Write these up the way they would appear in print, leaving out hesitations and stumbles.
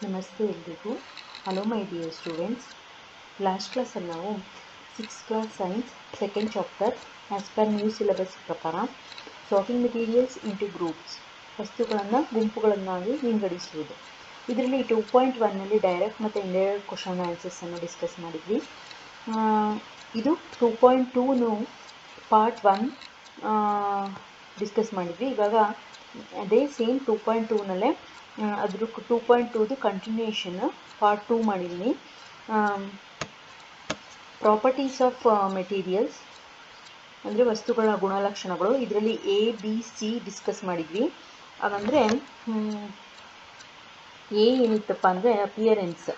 ನಮಸ್ತೆ ಎಲ್ರಿಗೂ. Hello my dear students. Last ಕ್ಲಾಸಲ್ಲಿ ನಾವು 6th class science second chapter as per new syllabus ಪ್ರಕಾರ ಸಾರ್ಟಿಂಗ್ ಮೆಟೀರಿಯಲ್ಸ್ ಇಂಟು ಗ್ರೂಪ್ಸ್, ವಸ್ತುಗಳನ್ನು ಗುಂಪುಗಳನ್ನಾಗಿ ವಿಂಗಡಿಸುವುದು. ಇದರಲ್ಲಿ 2.1ನಲ್ಲಿ ಡೈರೆಕ್ಟ್ ಮತ್ತು ಇಂಡೈರೆಕ್ಟ್ ಕ್ವಶನ್ ಆನ್ಸರ್ಸನ್ನು ಡಿಸ್ಕಸ್ ಮಾಡಿದ್ವಿ. ಇದು 2.2ನು ಪಾರ್ಟ್ 1 ಡಿಸ್ಕಸ್ ಮಾಡಿದ್ವಿ. ಇವಾಗ ಅದೇ ಸೇಮ್ 2.2ನಲ್ಲೇ ಅದ್ರ 2.2ದು ಕಂಟಿನ್ಯೂಷನ್ ಪಾರ್ಟ್ 2 ಮಾಡಿದ್ದೀನಿ. ಪ್ರಾಪರ್ಟೀಸ್ ಆಫ್ ಮೆಟೀರಿಯಲ್ಸ್ ಅಂದರೆ ವಸ್ತುಗಳ ಗುಣಲಕ್ಷಣಗಳು. ಇದರಲ್ಲಿ ABC ಡಿಸ್ಕಸ್ ಮಾಡಿದ್ವಿ. ಹಾಗಂದರೆ ಎ ಏನಿತ್ತಪ್ಪ ಅಂದರೆ ಅಪಿಯರೆನ್ಸ್,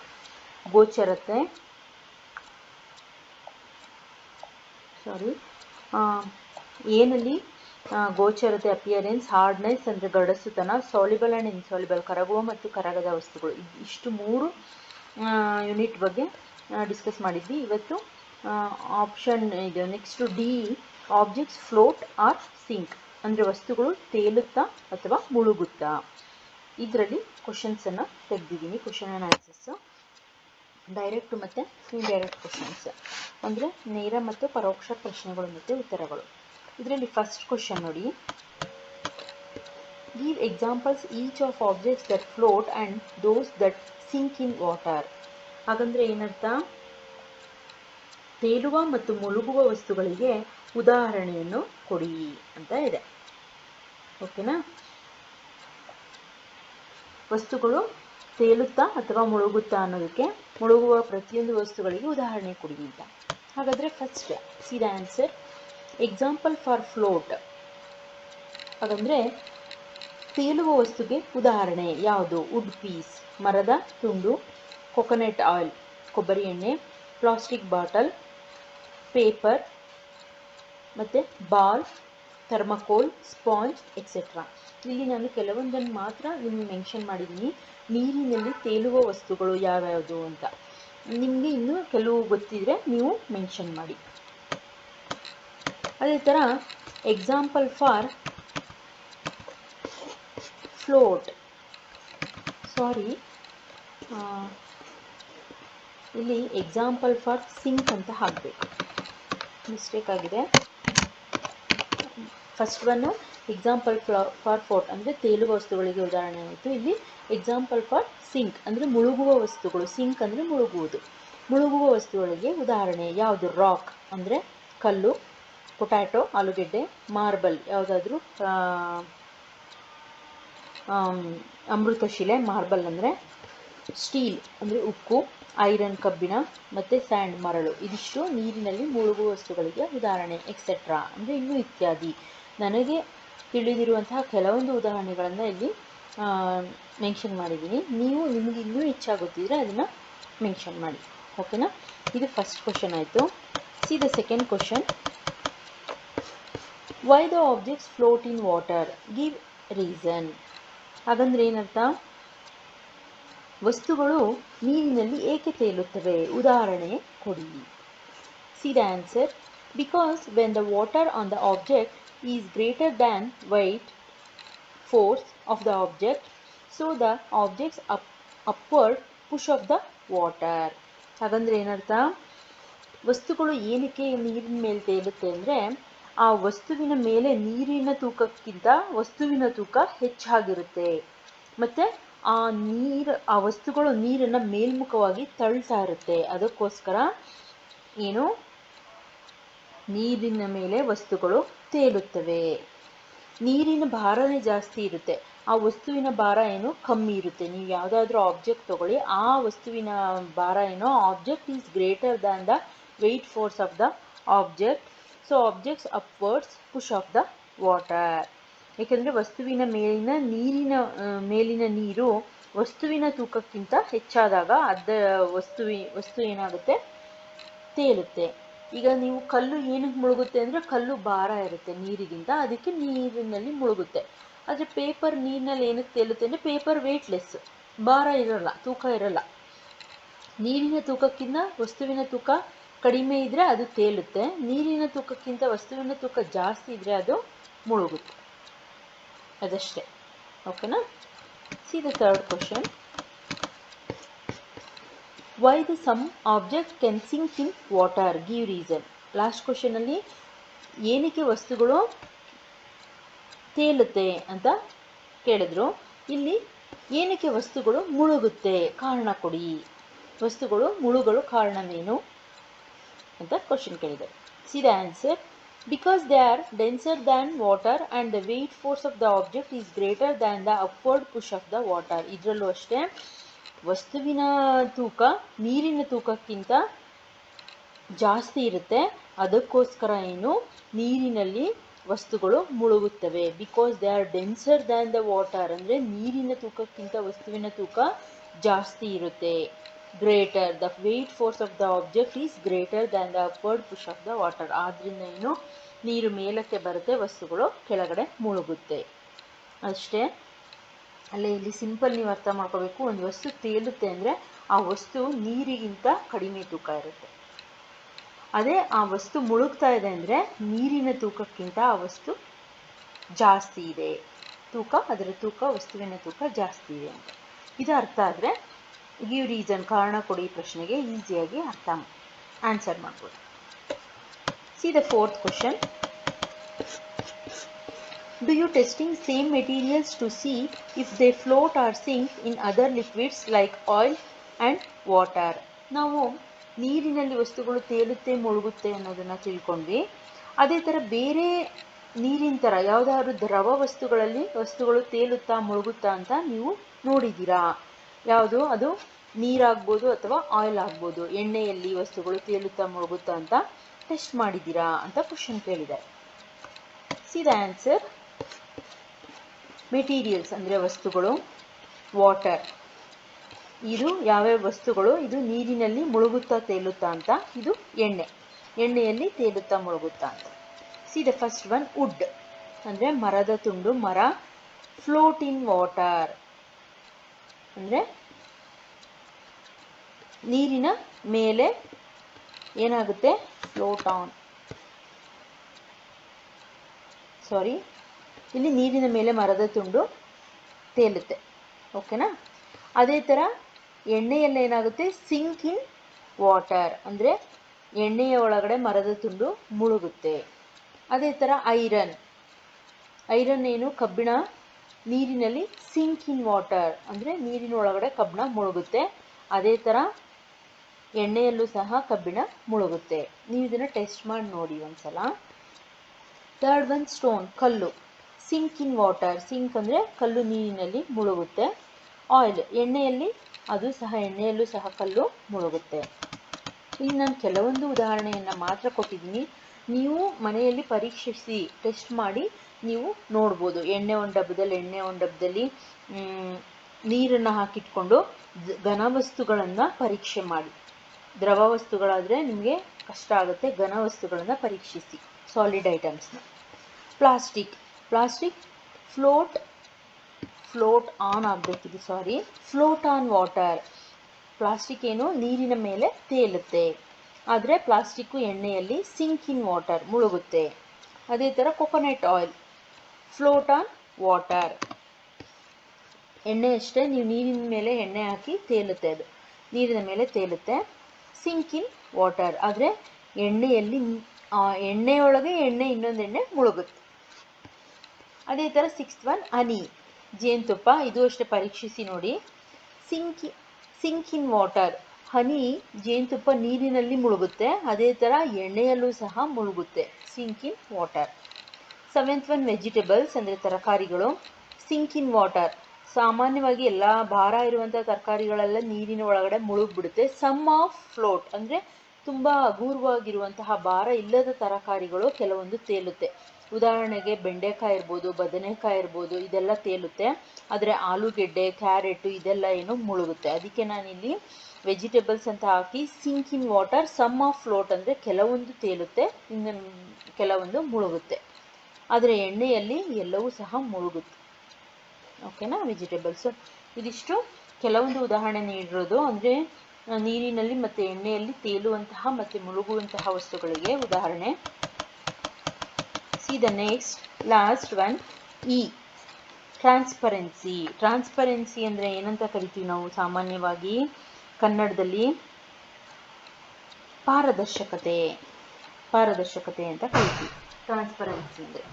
ಗೋಚರತೆ. ಏನಲ್ಲಿ ಗೋಚರತೆ ಅಪಿಯರೆನ್ಸ್, ಹಾರ್ಡ್ನೆಸ್ ಅಂದರೆ ಗಡಸುತನ, ಸಾಲ್ಯುಬಲ್ ಆ್ಯಂಡ್ ಇನ್ಸಾಲ್ಯುಬಲ್ ಕರಗುವ ಮತ್ತು ಕರಗದ ವಸ್ತುಗಳು. ಇಷ್ಟು 3 ಯೂನಿಟ್ ಬಗ್ಗೆ ಡಿಸ್ಕಸ್ ಮಾಡಿದ್ವಿ. ಇವತ್ತು ಆಪ್ಷನ್ ಇದು next D, objects float or sink ಅಂದರೆ ವಸ್ತುಗಳು ತೇಲುತ್ತಾ ಅಥವಾ ಮುಳುಗುತ್ತಾ. ಇದರಲ್ಲಿ ಕ್ವಶನ್ಸನ್ನು ತೆಗೆದಿದ್ದೀನಿ, ಕ್ವಶನ್ ಆ್ಯಂಡ್ ಆನ್ಸರ್ಸು, ಡೈರೆಕ್ಟ್ ಮತ್ತು ಇಂಡೈರೆಕ್ಟ್ ಕ್ವಶನ್ಸ್ ಅಂದರೆ ನೇರ ಮತ್ತು ಪರೋಕ್ಷ ಪ್ರಶ್ನೆಗಳು ಮತ್ತು ಉತ್ತರಗಳು. ಇದರಲ್ಲಿ ಫಸ್ಟ್ ಕ್ವಶನ್ ನೋಡಿ, give examples each of objects that float and those that sink in water. ಹಾಗಂದರೆ ಏನರ್ಥ? ತೇಲುವ ಮತ್ತು ಮುಳುಗುವ ವಸ್ತುಗಳಿಗೆ ಉದಾಹರಣೆಯನ್ನು ಕೊಡಿ ಅಂತ ಇದೆ. ಓಕೆನಾ? ವಸ್ತುಗಳು ತೇಲುತ್ತಾ ಅಥವಾ ಮುಳುಗುತ್ತಾ ಅನ್ನೋದಕ್ಕೆ ಮುಳುಗುವ ಪ್ರತಿಯೊಂದು ವಸ್ತುಗಳಿಗೆ ಉದಾಹರಣೆ ಕೊಡಿ ಅಂತ. ಹಾಗಾದರೆ first see the answer. Example for float ಹಾಗಂದರೆ ತೇಲುವ ವಸ್ತುಗೆ ಉದಾಹರಣೆ ಯಾವುದು? ವುಡ್ ಪೀಸ್ ಮರದ ತುಂಡು, ಕೊಕೊನಟ್ ಆಯಿಲ್ ಕೊಬ್ಬರಿ ಎಣ್ಣೆ, ಪ್ಲಾಸ್ಟಿಕ್ ಬಾಟಲ್, ಪೇಪರ್ ಮತ್ತು ಬಾಲ್, ಥರ್ಮಕೋಲ್, ಸ್ಪಾಂಜ್ ಎಕ್ಸೆಟ್ರಾ. ಇಲ್ಲಿ ನಾನು ಕೆಲವೊಂದನ್ನು ಮಾತ್ರ ನಿಮಗೆ ಮೆನ್ಷನ್ ಮಾಡಿದ್ದೀನಿ. ನೀರಿನಲ್ಲಿ ತೇಲುವ ವಸ್ತುಗಳು ಯಾವ್ಯಾವುದು ಅಂತ ನಿಮಗೆ ಇನ್ನೂ ಕೆಲವು ಗೊತ್ತಿದ್ರೆ ನೀವು ಮೆನ್ಷನ್ ಮಾಡಿ. ಅದೇ ಥರ ಎಕ್ಸಾಂಪಲ್ ಫಾರ್ ಫ್ಲೋಟ್, ಇಲ್ಲಿ ಎಕ್ಸಾಂಪಲ್ ಫಾರ್ ಸಿಂಕ್ ಅಂತ ಹಾಕಬೇಕು, ಮಿಸ್ಟೇಕ್ ಆಗಿದೆ. First one example for float ಅಂದರೆ ತೇಲುವ ವಸ್ತುಗಳಿಗೆ ಉದಾಹರಣೆ ಆಯಿತು. ಇಲ್ಲಿ ಎಕ್ಸಾಂಪಲ್ ಫಾರ್ ಸಿಂಕ್ ಅಂದರೆ ಮುಳುಗುವ ವಸ್ತುಗಳು. ಸಿಂಕ್ ಅಂದರೆ ಮುಳುಗುವುದು. ಮುಳುಗುವ ವಸ್ತುಗಳಿಗೆ ಉದಾಹರಣೆ ಯಾವುದು? ರಾಕ್ ಅಂದರೆ ಕಲ್ಲು, ಪೊಟ್ಯಾಟೊ ಆಲೂಗೆಡ್ಡೆ, ಮಾರ್ಬಲ್ ಯಾವುದಾದ್ರೂ ಅಮೃತಶಿಲೆ, ಮಾರ್ಬಲ್ ಅಂದರೆ ಸ್ಟೀಲ್ ಅಂದರೆ ಉಕ್ಕು, ಐರನ್ ಕಬ್ಬಿಣ ಮತ್ತು ಸ್ಯಾಂಡ್ ಮರಳು. ಇದಿಷ್ಟು ನೀರಿನಲ್ಲಿ ಮುಳುಗುವ ವಸ್ತುಗಳಿಗೆ ಉದಾಹರಣೆ. ಎಕ್ಸೆಟ್ರಾ ಅಂದರೆ ಇನ್ನೂ ಇತ್ಯಾದಿ. ನನಗೆ ತಿಳಿದಿರುವಂತಹ ಕೆಲವೊಂದು ಉದಾಹರಣೆಗಳನ್ನು ಇಲ್ಲಿ ಮೆನ್ಷನ್ ಮಾಡಿದ್ದೀನಿ. ನೀವು ನಿಮಗೆ ಇನ್ನೂ ಹೆಚ್ಚಾಗುತ್ತಿದ್ರೆ ಅದನ್ನು ಮೆನ್ಷನ್ ಮಾಡಿ. ಓಕೆನಾ? ಇದು ಫಸ್ಟ್ ಕ್ವಶನ್ ಆಯಿತು. C the second question. Why the objects float in water, give reason. ಹಾಗಂದ್ರೆ ಏನರ್ಥ? ವಸ್ತುಗಳು ನೀರಿನಲ್ಲಿ ಏಕೆ ತೇಲುತ್ತವೆ, ಉದಾಹರಣೆ ಕೊಡಿ. See the answer. Because when the water on the object is greater than weight force of the object, so the object's upward push of the water. ಹಾಗಂದ್ರೆ ಏನರ್ಥ? ವಸ್ತುಗಳು ಏನಕ್ಕೆ ನೀರಿನ ಮೇಲೆ ತೇಲುತ್ತೆ ಅಂದರೆ ಆ ವಸ್ತುವಿನ ಮೇಲೆ ನೀರಿನ ತೂಕಕ್ಕಿಂತ ವಸ್ತುವಿನ ತೂಕ ಹೆಚ್ಚಾಗಿರುತ್ತೆ ಮತ್ತು ಆ ವಸ್ತುಗಳು ನೀರನ್ನು ಮೇಲ್ಮುಖವಾಗಿ ತಳ್ತಾ ಇರುತ್ತೆ. ಅದಕ್ಕೋಸ್ಕರ ಏನು, ನೀರಿನ ಮೇಲೆ ವಸ್ತುಗಳು ತೇಲುತ್ತವೆ. ನೀರಿನ ಭಾರನೇ ಜಾಸ್ತಿ ಇರುತ್ತೆ, ಆ ವಸ್ತುವಿನ ಭಾರ ಏನು ಕಮ್ಮಿ ಇರುತ್ತೆ. ನೀವು ಯಾವುದಾದ್ರೂ ಆಬ್ಜೆಕ್ಟ್ ತೊಗೊಳ್ಳಿ, ಆ ವಸ್ತುವಿನ ಭಾರ ಏನೋ object is greater than the weight force of the object, so objects upwards push of the water. ಏಕೆಂದರೆ ವಸ್ತುವಿನ ಮೇಲಿನ ನೀರು ವಸ್ತುವಿನ ತೂಕಕ್ಕಿಂತ ಹೆಚ್ಚಾದಾಗ ವಸ್ತು ಏನಾಗುತ್ತೆ? ತೇಲುತ್ತೆ. ಈಗ ನೀವು ಕಲ್ಲು ಏನಕ್ಕೆ ಮುಳುಗುತ್ತೆ ಅಂದರೆ ಕಲ್ಲು ಭಾರ ಇರುತ್ತೆ ನೀರಿಗಿಂತ, ಅದಕ್ಕೆ ನೀರಿನಲ್ಲಿ ಮುಳುಗುತ್ತೆ. ಆದರೆ ಪೇಪರ್ ನೀರಿನಲ್ಲಿ ಏನಕ್ಕೆ ತೇಲುತ್ತೆ ಅಂದರೆ ಪೇಪರ್ ವೇಟ್ಲೆಸ್, ಭಾರ ಇರೋಲ್ಲ, ತೂಕ ಇರೋಲ್ಲ. ನೀರಿನ ತೂಕಕ್ಕಿಂತ ವಸ್ತುವಿನ ತೂಕ ಕಡಿಮೆ ಇದ್ದರೆ ಅದು ತೇಲುತ್ತೆ, ನೀರಿನ ತೂಕಕ್ಕಿಂತ ವಸ್ತುವಿನ ತೂಕ ಜಾಸ್ತಿ ಇದ್ದರೆ ಅದು ಮುಳುಗುತ್ತೆ. ಅದಷ್ಟೇ. ಓಕೆನಾ? See the third question. Why the some object can sink in water, give reason. Last ಕ್ವಶನಲ್ಲಿ ಏನಕ್ಕೆ ವಸ್ತುಗಳು ತೇಲುತ್ತೆ ಅಂತ ಕೇಳಿದ್ರು. ಇಲ್ಲಿ ಏನಕ್ಕೆ ವಸ್ತುಗಳು ಮುಳುಗುತ್ತೆ, ಕಾರಣ ಕೊಡಿ. ವಸ್ತುಗಳು ಮುಳುಗಲು ಕಾರಣವೇನು ಅಂತ ಕ್ವಶನ್ ಕೇಳಿದ್ದಾರೆ. C the answer. Because they are denser than water and the weight force of the object is greater than the upward push of the water. ಇದರಲ್ಲೂ ಅಷ್ಟೇ ವಸ್ತುವಿನ ತೂಕ ನೀರಿನ ತೂಕಕ್ಕಿಂತ ಜಾಸ್ತಿ ಇರುತ್ತೆ. ಅದಕ್ಕೋಸ್ಕರ ಏನು ನೀರಿನಲ್ಲಿ ವಸ್ತುಗಳು ಮುಳುಗುತ್ತವೆ. Because they are denser than the water ಅಂದರೆ ನೀರಿನ ತೂಕಕ್ಕಿಂತ ವಸ್ತುವಿನ ತೂಕ ಜಾಸ್ತಿ ಇರುತ್ತೆ. Greater, the weight force of the object is greater than the upward push of the water. ಆದ್ದರಿಂದ ಏನು ನೀರು ಮೇಲಕ್ಕೆ ಬರುತ್ತೆ, ವಸ್ತುಗಳು ಕೆಳಗಡೆ ಮುಳುಗುತ್ತೆ ಅಷ್ಟೇ. ಅಲ್ಲೇ ಇಲ್ಲಿ ಸಿಂಪಲ್ ನೀವು ಅರ್ಥ ಮಾಡ್ಕೋಬೇಕು. ಒಂದು ವಸ್ತು ತೇಲುತ್ತೆ ಅಂದರೆ ಆ ವಸ್ತು ನೀರಿಗಿಂತ ಕಡಿಮೆ ತೂಕ ಇರುತ್ತೆ. ಅದೇ ಆ ವಸ್ತು ಮುಳುಗ್ತಾ ಇದೆ ಅಂದರೆ ನೀರಿನ ತೂಕಕ್ಕಿಂತ ಆ ವಸ್ತು ಜಾಸ್ತಿ ಇದೆ. ಅದರ ತೂಕ, ವಸ್ತುವಿನ ತೂಕ ಜಾಸ್ತಿ ಇದೆ ಅಂತ. ಇದು ಅರ್ಥ ಆದರೆ ಗಿವ್ ರೀಸನ್, ಕಾರಣ ಕೊಡಿ ಪ್ರಶ್ನೆಗೆ ಈಸಿಯಾಗಿ ಆನ್ಸರ್ ಮಾಡ್ಬೋದು. C the fourth question. Do you testing same materials to see if they float or sink in other liquids like oil and water? ನಾವು ನೀರಿನಲ್ಲಿ ವಸ್ತುಗಳು ತೇಲುತ್ತೆ ಮುಳುಗುತ್ತೆ ಅನ್ನೋದನ್ನು ತಿಳ್ಕೊಂಡ್ವಿ. ಅದೇ ಥರ ಬೇರೆ ನೀರಿನ ಥರ ಯಾವುದಾದ್ರು ದ್ರವ ವಸ್ತುಗಳಲ್ಲಿ ವಸ್ತುಗಳು ತೇಲುತ್ತಾ ಮುಳುಗುತ್ತಾ ಅಂತ ನೀವು ನೋಡಿದ್ದೀರಾ. ಯಾವುದು ಅದು ನೀರಾಗ್ಬೋದು ಅಥವಾ ಆಯಿಲ್ ಆಗ್ಬೋದು. ಎಣ್ಣೆಯಲ್ಲಿ ವಸ್ತುಗಳು ತೇಲುತ್ತಾ ಮುಳುಗುತ್ತಾ ಅಂತ ಟೆಸ್ಟ್ ಮಾಡಿದ್ದೀರಾ ಅಂತ ಕ್ವಶನ್ ಕೇಳಿದ್ದಾರೆ. C the answer. ಮೆಟೀರಿಯಲ್ಸ್ ಅಂದರೆ ವಸ್ತುಗಳು, ವಾಟರ್ ಇದು ಯಾವ್ಯಾವ ವಸ್ತುಗಳು ಇದು ನೀರಿನಲ್ಲಿ ಮುಳುಗುತ್ತಾ ತೇಲುತ್ತಾ ಅಂತ, ಇದು ಎಣ್ಣೆಯಲ್ಲಿ ತೇಲುತ್ತಾ ಮುಳುಗುತ್ತಾ ಅಂತ. See the first one. Wood ಅಂದರೆ ಮರದ ತುಂಡು, ಮರ. ಫ್ಲೋಟ್ ಇನ್ ವಾಟರ್ ಅಂದರೆ ನೀರಿನ ಮೇಲೆ ಏನಾಗುತ್ತೆ, ಫ್ಲೋಟ್ ಆನ್, ಇಲ್ಲಿ ನೀರಿನ ಮೇಲೆ ಮರದ ತುಂಡು ತೇಲುತ್ತೆ. ಓಕೆನಾ. ಅದೇ ಥರ ಎಣ್ಣೆಯಲ್ಲಿ ಏನಾಗುತ್ತೆ, ಸಿಂಕ್ ಇನ್ ವಾಟರ್ ಅಂದರೆ ಎಣ್ಣೆಯ ಒಳಗಡೆ ಮರದ ತುಂಡು ಮುಳುಗುತ್ತೆ. ಅದೇ ಥರ ಐರನ್ ಏನು, ಕಬ್ಬಿಣ ನೀರಿನಲ್ಲಿ ಸಿಂಕ್ ಇನ್ ವಾಟರ್ ಅಂದರೆ ನೀರಿನ ಒಳಗಡೆ ಕಬ್ಬಿಣ ಮುಳುಗುತ್ತೆ. ಅದೇ ಥರ ಎಣ್ಣೆಯಲ್ಲೂ ಸಹ ಕಬ್ಬಿಣ ಮುಳುಗುತ್ತೆ. ನೀವು ಇದನ್ನು ಟೆಸ್ಟ್ ಮಾಡಿ ನೋಡಿ ಒಂದ್ಸಲ. ಥರ್ಡ್ ಒನ್ ಸ್ಟೋನ್, ಕಲ್ಲು. ಸಿಂಕ್ ಇನ್ ವಾಟರ್, ಸಿಂಕ್ ಅಂದರೆ ಕಲ್ಲು ನೀರಿನಲ್ಲಿ ಮುಳುಗುತ್ತೆ. ಆಯಿಲ್ ಎಣ್ಣೆಯಲ್ಲಿ, ಅದು ಸಹ ಎಣ್ಣೆಯಲ್ಲೂ ಸಹ ಕಲ್ಲು ಮುಳುಗುತ್ತೆ. ಇಲ್ಲಿ ನಾನು ಕೆಲವೊಂದು ಉದಾಹರಣೆಯನ್ನು ಮಾತ್ರ ಕೊಟ್ಟಿದ್ದೀನಿ. ನೀವು ಮನೆಯಲ್ಲಿ ಪರೀಕ್ಷಿಸಿ ಟೆಸ್ಟ್ ಮಾಡಿ ನೀವು ನೋಡ್ಬೋದು. ಒಂದು ಡಬ್ಬದಲ್ಲಿ ನೀರನ್ನು ಹಾಕಿಟ್ಕೊಂಡು ಘನವಸ್ತುಗಳನ್ನು ಪರೀಕ್ಷೆ ಮಾಡಿ. ದ್ರವ ವಸ್ತುಗಳಾದರೆ ನಿಮಗೆ ಕಷ್ಟ ಆಗುತ್ತೆ. ಘನವಸ್ತುಗಳನ್ನು ಪರೀಕ್ಷಿಸಿ, ಸಾಲಿಡ್ ಐಟಮ್ಸ್ನ. ಪ್ಲಾಸ್ಟಿಕ್ ಫ್ಲೋಟ್ ಆನ್ ಆಗಬೇಕಿದೆ, ಫ್ಲೋಟ್ ಆನ್ ವಾಟರ್. ಪ್ಲಾಸ್ಟಿಕ್ ಏನು ನೀರಿನ ಮೇಲೆ ತೇಲುತ್ತೆ, ಆದರೆ ಪ್ಲಾಸ್ಟಿಕ್ಕು ಎಣ್ಣೆಯಲ್ಲಿ ಸಿಂಕ್ ಇನ್ ವಾಟರ್ ಮುಳುಗುತ್ತೆ. ಅದೇ ಥರ coconut oil, float on water. ಎಣ್ಣೆ ಅಷ್ಟೇ, ನೀವು ನೀರಿನ ಮೇಲೆ ಎಣ್ಣೆ ಹಾಕಿ ತೇಲುತ್ತೆ, ಅದು ನೀರಿನ ಮೇಲೆ ತೇಲುತ್ತೆ. ಸಿಂಕ್ ಇನ್ ವಾಟರ್ ಆದರೆ ಎಣ್ಣೆಯೊಳಗೆ ಇನ್ನೊಂದು ಎಣ್ಣೆ ಮುಳುಗುತ್ತೆ. ಅದೇ ಥರ ಸಿಕ್ಸ್ತ್ ಒನ್ ಹನಿ, ಜೇನುತುಪ್ಪ. ಇದು ಅಷ್ಟೇ, ಪರೀಕ್ಷಿಸಿ ನೋಡಿ. ಸಿಂಕ್ ಇನ್ ವಾಟರ್, ಹನಿ ಜೇನುತುಪ್ಪ ನೀರಿನಲ್ಲಿ ಮುಳುಗುತ್ತೆ, ಅದೇ ಥರ ಎಣ್ಣೆಯಲ್ಲೂ ಸಹ ಮುಳುಗುತ್ತೆ. Sink in water. Seventh one vegetables ಅಂದರೆ ತರಕಾರಿಗಳು. ಸಿಂಕ್ ಇನ್ ವಾಟರ್, ಸಾಮಾನ್ಯವಾಗಿ ಎಲ್ಲ ಭಾರ ಇರುವಂಥ ತರಕಾರಿಗಳೆಲ್ಲ ನೀರಿನ ಒಳಗಡೆ ಮುಳುಗ್ಬಿಡುತ್ತೆ. ಸಮ್ ಆಫ್ ಫ್ಲೋಟ್ ಅಂದರೆ ತುಂಬ ಅಗೂರವಾಗಿರುವಂತಹ ಭಾರ ಇಲ್ಲದ ತರಕಾರಿಗಳು ಕೆಲವೊಂದು ತೇಲುತ್ತೆ. ಉದಾಹರಣೆಗೆ ಬೆಂಡೆಕಾಯಿ ಇರ್ಬೋದು, ಬದನೆಕಾಯಿ ಇರ್ಬೋದು, ಇದೆಲ್ಲ ತೇಲುತ್ತೆ. ಆದರೆ ಆಲೂಗೆಡ್ಡೆ, ಕ್ಯಾರೆಟು ಇದೆಲ್ಲ ಏನು ಮುಳುಗುತ್ತೆ. ಅದಕ್ಕೆ ನಾನಿಲ್ಲಿ ವೆಜಿಟೇಬಲ್ಸ್ ಅಂತ ಹಾಕಿ sink in water, some of float ಅಂದರೆ ಕೆಲವೊಂದು ತೇಲುತ್ತೆ, ಇನ್ನು ಕೆಲವೊಂದು ಮುಳುಗುತ್ತೆ. ಆದರೆ ಎಣ್ಣೆಯಲ್ಲಿ ಎಲ್ಲವೂ ಸಹ ಮುಳುಗುತ್ತೆ. ಓಕೆನಾ. ವೆಜಿಟೇಬಲ್ಸು ಇದಿಷ್ಟು ಕೆಲವೊಂದು ಉದಾಹರಣೆ ನೀಡಿರೋದು, ಅಂದರೆ ನೀರಿನಲ್ಲಿ ಮತ್ತು ಎಣ್ಣೆಯಲ್ಲಿ ತೇಲುವಂತಹ ಮತ್ತು ಮುಳುಗುವಂತಹ ವಸ್ತುಗಳಿಗೆ ಉದಾಹರಣೆ. See the next last one. Transparency ಅಂದರೆ ಏನಂತ ಕರಿತೀವಿ ನಾವು ಸಾಮಾನ್ಯವಾಗಿ, ಕನ್ನಡದಲ್ಲಿ ಪಾರದರ್ಶಕತೆ ಅಂತ ಕರಿತೀವಿ. ಟ್ರಾನ್ಸ್ಪರೆನ್ಸಿ ಅಂದರೆ.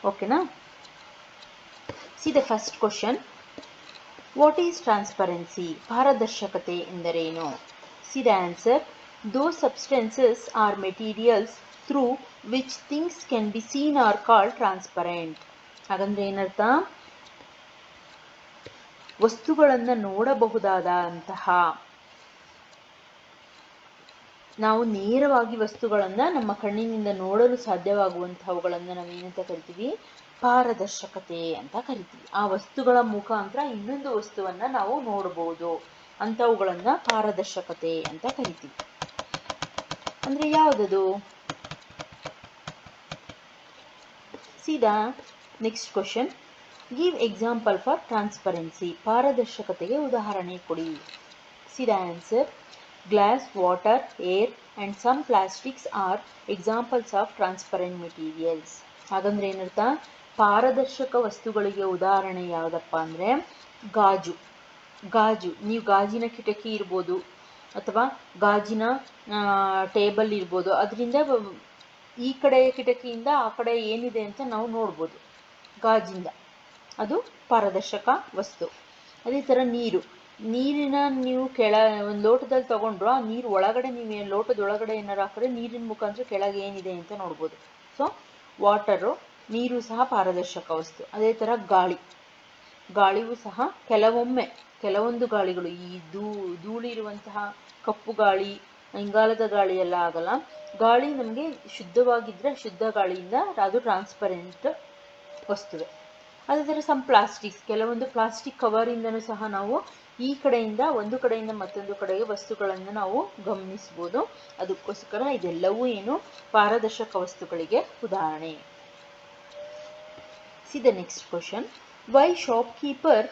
ಓಕೆನಾ? See the first question. What is transparency? ಪಾರದರ್ಶಕತೆ ಎಂದರೇನು? See the answer. Those substances or materials through which things can be seen are called transparent. ಹಾಗಂದ್ರೆ ಏನರ್ಥ? ವಸ್ತುಗಳನ್ನು ನೋಡಬಹುದಾದಂತಹ, ನಾವು ನೇರವಾಗಿ ವಸ್ತುಗಳನ್ನು ನಮ್ಮ ಕಣ್ಣಿನಿಂದ ನೋಡಲು ಸಾಧ್ಯವಾಗುವಂತಹವುಗಳನ್ನು ನಾವೇನಂತ ಕರಿತೀವಿ? ಪಾರದರ್ಶಕತೆ ಅಂತ ಕರಿತೀವಿ. ಆ ವಸ್ತುಗಳ ಮುಖಾಂತರ ಇನ್ನೊಂದು ವಸ್ತುವನ್ನು ನಾವು ನೋಡಬಹುದು, ಅಂಥವುಗಳನ್ನು ಪಾರದರ್ಶಕತೆ ಅಂತ ಕರಿತೀವಿ. ಅಂದರೆ ಯಾವುದದು? See the next question. Give example for transparency. ಪಾರದರ್ಶಕತೆಗೆ ಉದಾಹರಣೆ ಕೊಡಿ. See the answer. Glass, water, air and some plastics are examples of transparent materials. ಹಾಗಂದ್ರೆ ಏನರ್ಥ? ಪಾರದರ್ಶಕ ವಸ್ತುಗಳಿಗೆ ಉದಾಹರಣೆ ಯಾವುದಪ್ಪ ಅಂದರೆ ಗಾಜು. ನೀವು ಗಾಜಿನ ಕಿಟಕಿ ಇರ್ಬೋದು ಅಥವಾ ಗಾಜಿನ ಟೇಬಲ್ ಇರ್ಬೋದು. ಅದರಿಂದ ಈ ಕಡೆ ಕಿಟಕಿಯಿಂದ ಆ ಕಡೆ ಏನಿದೆ ಅಂತ ನಾವು ನೋಡ್ಬೋದು ಗಾಜಿಂದ. ಅದು ಪಾರದರ್ಶಕ ವಸ್ತು. ಅದೇ ಥರ ನೀರಿನ ನೀವು ಒಂದು ಲೋಟದಲ್ಲಿ ತಗೊಂಡ್ರು, ಆ ನೀರು ಒಳಗಡೆ ನೀವು ಲೋಟದೊಳಗಡೆ ಏನಾರು ಹಾಕಿದ್ರೆ ನೀರಿನ ಮುಖಾಂತರ ಕೆಳಗೆ ಏನಿದೆ ಅಂತ ನೋಡ್ಬೋದು. ಸೊ ವಾಟರು, ನೀರು ಸಹ ಪಾರದರ್ಶಕ ವಸ್ತು. ಅದೇ ಥರ ಗಾಳಿಯೂ ಸಹ ಕೆಲವೊಂದು ಗಾಳಿಗಳು, ಈ ಧೂಳಿರುವಂತಹ ಕಪ್ಪು ಗಾಳಿ, ಇಂಗಾಲದ ಗಾಳಿ ಎಲ್ಲ ಆಗಲ್ಲ. ಗಾಳಿ ನಮಗೆ ಶುದ್ಧವಾಗಿದ್ದರೆ ಶುದ್ಧ ಗಾಳಿಯಿಂದ ಅದು ಟ್ರಾನ್ಸ್ಪರೆಂಟ್ ವಸ್ತುವೆ. ಅದೇ ಥರ ಸಮ್ ಪ್ಲಾಸ್ಟಿಕ್ಸ್, ಕೆಲವೊಂದು ಪ್ಲಾಸ್ಟಿಕ್ ಕವರಿಂದನೂ ಸಹ ನಾವು ಒಂದು ಕಡೆಯಿಂದ ಮತ್ತೊಂದು ಕಡೆಗೆ ವಸ್ತುಗಳನ್ನು ನಾವು ಗಮನಿಸ್ಬೋದು. ಅದಕ್ಕೋಸ್ಕರ ಇದೆಲ್ಲವೂ ಏನು? ಪಾರದರ್ಶಕ ವಸ್ತುಗಳಿಗೆ ಉದಾಹರಣೆ. See the next question. Why shopkeeper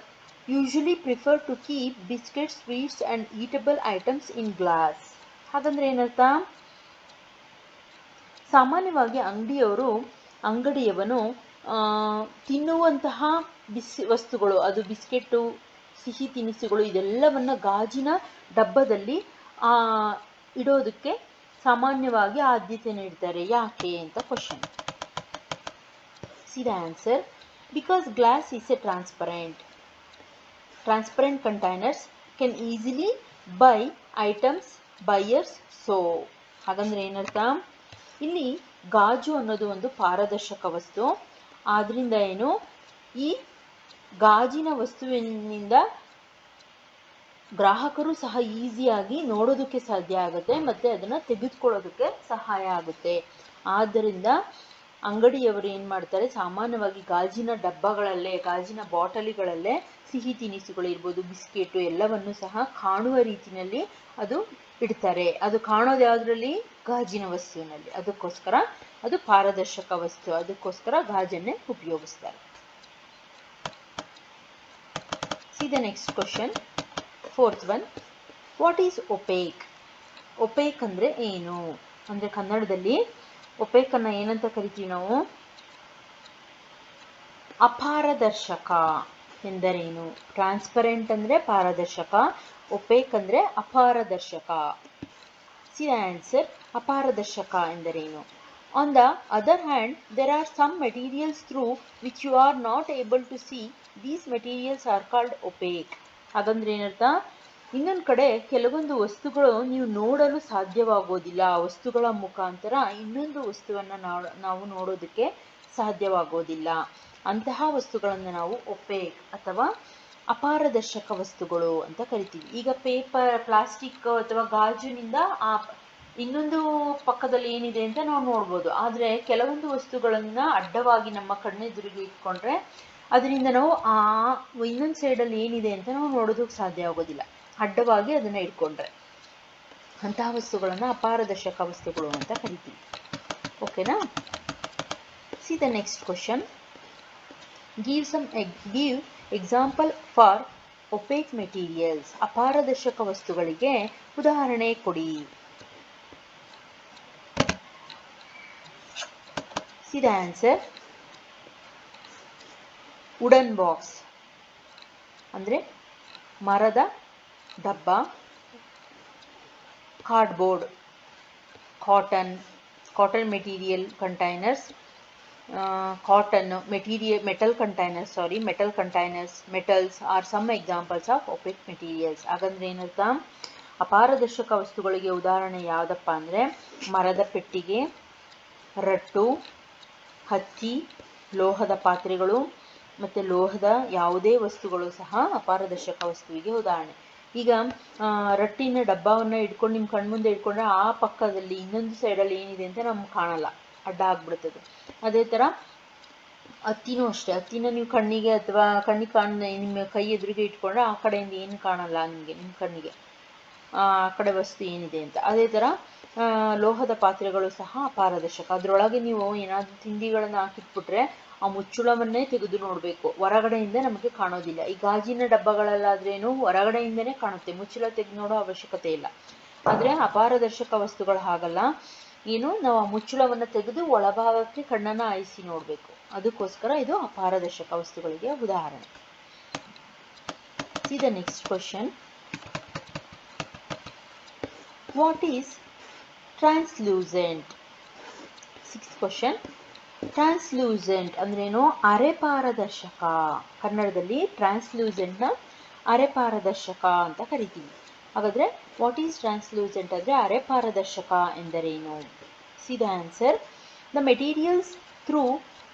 usually prefer to keep biscuits, sweets and eatable items in glass? ಹಾಗಂದ್ರೆ ಏನರ್ಥ? ಸಾಮಾನ್ಯವಾಗಿ ಅಂಗಡಿಯವನು ತಿನ್ನುವಂತಹ ವಸ್ತುಗಳು, ಅದು ಬಿಸ್ಕೆಟ್ಟು, ಸಿಹಿ ತಿನಿಸುಗಳು, ಇದೆಲ್ಲವನ್ನ ಗಾಜಿನ ಡಬ್ಬದಲ್ಲಿ ಇಡೋದಕ್ಕೆ ಸಾಮಾನ್ಯವಾಗಿ ಆದ್ಯತೆ ನೀಡ್ತಾರೆ. ಯಾಕೆ ಅಂತ question. C the answer. Because glass is A transparent containers can easily by items buyers so. ಹಾಗಂದ್ರೆ ಏನರ್ಥ? ಇಲ್ಲಿ ಗಾಜು ಅನ್ನೋದು ಒಂದು ಪಾರದರ್ಶಕ ವಸ್ತು. ಆದ್ರಿಂದ ಈ ಗಾಜಿನ ವಸ್ತುವಿನಿಂದ ಗ್ರಾಹಕರು ಸಹ ಈಸಿಯಾಗಿ ನೋಡೋದಕ್ಕೆ ಸಾಧ್ಯ ಆಗುತ್ತೆ ಮತ್ತು ಅದನ್ನು ತೆಗೆದುಕೊಳ್ಳೋದಕ್ಕೆ ಸಹಾಯ ಆಗುತ್ತೆ. ಆದ್ದರಿಂದ ಅಂಗಡಿಯವರು ಏನು ಮಾಡ್ತಾರೆ? ಸಾಮಾನ್ಯವಾಗಿ ಗಾಜಿನ ಡಬ್ಬಗಳಲ್ಲೇ, ಗಾಜಿನ ಬಾಟಲಿಗಳಲ್ಲೇ ಸಿಹಿ ತಿನಿಸುಗಳು ಇರ್ಬೋದು, ಬಿಸ್ಕೆಟು ಎಲ್ಲವನ್ನು ಸಹ ಕಾಣುವ ರೀತಿಯಲ್ಲಿ ಅದು ಇಡ್ತಾರೆ. ಅದು ಕಾಣೋದು ಯಾವುದರಲ್ಲಿ? ಗಾಜಿನ ವಸ್ತುವಿನಲ್ಲಿ. ಅದಕ್ಕೋಸ್ಕರ ಅದು ಪಾರದರ್ಶಕ ವಸ್ತು. ಅದಕ್ಕೋಸ್ಕರ ಗಾಜನ್ನೇ ಉಪಯೋಗಿಸ್ತಾರೆ. C the next question. Fourth one. What is OPEC? OPEC ಅಂದರೆ ಏನು? ಅಂದರೆ ಕನ್ನಡದಲ್ಲಿ ಒಪೇಕನ್ನು ಏನಂತ ಕರಿತೀವಿ ನಾವು? ಅಪಾರದರ್ಶಕ ಎಂದರೇನು? ಟ್ರಾನ್ಸ್ಪರೆಂಟ್ ಅಂದರೆ ಪಾರದರ್ಶಕ, ಒಪೇಕ್ ಅಂದರೆ ಅಪಾರದರ್ಶಕ. C the answer. ಅಪಾರದರ್ಶಕ ಎಂದರೇನು? On the other hand, there are some materials through which you are not able to see. These materials are called opaque. ಹಾಗಂದ್ರೆ ಏನರ್ಥ? ಇನ್ನೊಂದು ಕಡೆ ಕೆಲವೊಂದು ವಸ್ತುಗಳು ನೀವು ನೋಡಲು ಸಾಧ್ಯವಾಗೋದಿಲ್ಲ. ಆ ವಸ್ತುಗಳ ಮುಖಾಂತರ ಇನ್ನೊಂದು ವಸ್ತುವನ್ನು ನಾವು ನೋಡೋದಕ್ಕೆ ಸಾಧ್ಯವಾಗೋದಿಲ್ಲ. ಅಂತಹ ವಸ್ತುಗಳನ್ನು ನಾವು ಒಪೇಕ್ ಅಥವಾ ಅಪಾರದರ್ಶಕ ವಸ್ತುಗಳು ಅಂತ ಕರಿತೀವಿ. ಈಗ ಪ್ಲಾಸ್ಟಿಕ್ ಅಥವಾ ಗಾಜಿನಿಂದ ಇನ್ನೊಂದು ಪಕ್ಕದಲ್ಲಿ ಏನಿದೆ ಅಂತ ನಾವು ನೋಡ್ಬೋದು. ಆದರೆ ಕೆಲವೊಂದು ವಸ್ತುಗಳನ್ನು ಅಡ್ಡವಾಗಿ ನಮ್ಮ ಕಣ್ಣೆದುರಿಗೆ ಇಟ್ಕೊಂಡ್ರೆ ಅದರಿಂದ ನಾವು ಇನ್ನೊಂದು ಸೈಡಲ್ಲಿ ಏನಿದೆ ಅಂತ ನಾವು ನೋಡೋದಕ್ಕೆ ಸಾಧ್ಯ ಆಗೋದಿಲ್ಲ, ಅಡ್ಡವಾಗಿ ಅದನ್ನು ಇಟ್ಕೊಂಡ್ರೆ. ಅಂತಹ ವಸ್ತುಗಳನ್ನು ಅಪಾರದರ್ಶಕ ವಸ್ತುಗಳು ಅಂತ ಕರಿತೀವಿ. ಓಕೆನಾ? See the next question. Give example for OPEC materials. ಅಪಾರದರ್ಶಕ ವಸ್ತುಗಳಿಗೆ ಉದಾಹರಣೆ ಕೊಡಿ. See the answer. Wooden box ಅಂದರೆ ಮರದ ಡಬ್ಬ, cardboard, cotton material containers, metal containers, metals are some examples of opaque materials. ಹಾಗಂದ್ರೆ ಏನರ್ಥ, ಅಪಾರದರ್ಶಕ ವಸ್ತುಗಳಿಗೆ ಉದಾಹರಣೆ ಯಾವುದಪ್ಪ ಅಂದರೆ ಮರದ ಪೆಟ್ಟಿಗೆ, ರಟ್ಟು, ಹತ್ತಿ, ಲೋಹದ ಪಾತ್ರೆಗಳು ಮತ್ತು ಲೋಹದ ಯಾವುದೇ ವಸ್ತುಗಳು ಸಹ ಅಪಾರದರ್ಶಕ ವಸ್ತುವಿಗೆ ಉದಾಹರಣೆ. ಈಗ ರಟ್ಟಿನ ಡಬ್ಬವನ್ನು ಇಟ್ಕೊಂಡು ನಿಮ್ಮ ಕಣ್ಮುಂದೆ ಇಟ್ಕೊಂಡ್ರೆ ಆ ಪಕ್ಕದಲ್ಲಿ ಇನ್ನೊಂದು ಸೈಡಲ್ಲಿ ಏನಿದೆ ಅಂತ ನಮ್ಗೆ ಕಾಣಲ್ಲ, ಅಡ್ಡ ಆಗ್ಬಿಡ್ತದೆ. ಅದೇ ಥರ ಹತ್ತಿನೂ ಅಷ್ಟೇ, ಹತ್ತಿನ ನೀವು ಕಣ್ಣಿಗೆ ಅಥವಾ ನಿಮ್ಮ ಕೈ ಎದುರಿಗೆ ಇಟ್ಕೊಂಡ್ರೆ ಆ ಕಡೆಯಿಂದ ಏನು ಕಾಣಲ್ಲ ನಿಮಗೆ, ನಿಮ್ಮ ಕಣ್ಣಿಗೆ ಆ ಕಡೆ ವಸ್ತು ಏನಿದೆ ಅಂತ. ಅದೇ ಥರ ಲೋಹದ ಪಾತ್ರೆಗಳು ಸಹ ಅಪಾರದರ್ಶಕ. ಅದರೊಳಗೆ ನೀವು ಏನಾದರೂ ತಿಂಡಿಗಳನ್ನು ಹಾಕಿಟ್ಬಿಟ್ರೆ ಆ ಮುಚ್ಚುಳವನ್ನೇ ತೆಗೆದು ನೋಡಬೇಕು, ಹೊರಗಡೆಯಿಂದ ನಮಗೆ ಕಾಣೋದಿಲ್ಲ. ಈ ಗಾಜಿನ ಡಬ್ಬಗಳಲ್ಲಾದ್ರೇನು ಹೊರಗಡೆಯಿಂದನೇ ಕಾಣುತ್ತೆ, ಮುಚ್ಚುಳ ತೆಗೆದು ನೋಡೋ ಅವಶ್ಯಕತೆ ಇಲ್ಲ. ಆದರೆ ಅಪಾರದರ್ಶಕ ವಸ್ತುಗಳು ಹಾಗಲ್ಲ, ನಾವು ಆ ಮುಚ್ಚುಳವನ್ನು ತೆಗೆದು ಒಳಭಾಗಕ್ಕೆ ಕಣ್ಣನ್ನು ಹಾಯಿಸಿ ನೋಡಬೇಕು. ಅದಕ್ಕೋಸ್ಕರ ಇದು ಅಪಾರದರ್ಶಕ ವಸ್ತುಗಳಿಗೆ ಉದಾಹರಣೆ. See the next question. What is translucent? Sixth question. Translucent ಅಂದ್ರೇನು? ಅರೆಪಾರದರ್ಶಕ. ಕನ್ನಡದಲ್ಲಿ ಟ್ರಾನ್ಸ್ಲೂಸೆಂಟ್ನ ಅರೆಪಾರದರ್ಶಕ ಅಂತ ಕರಿತೀವಿ. ಹಾಗಾದರೆ ವಾಟ್ ಈಸ್ ಟ್ರಾನ್ಸ್ಲೂಸೆಂಟ್ ಅಂದರೆ ಅರೆಪಾರದರ್ಶಕ ಎಂದರೇನು? See the answer. The materials through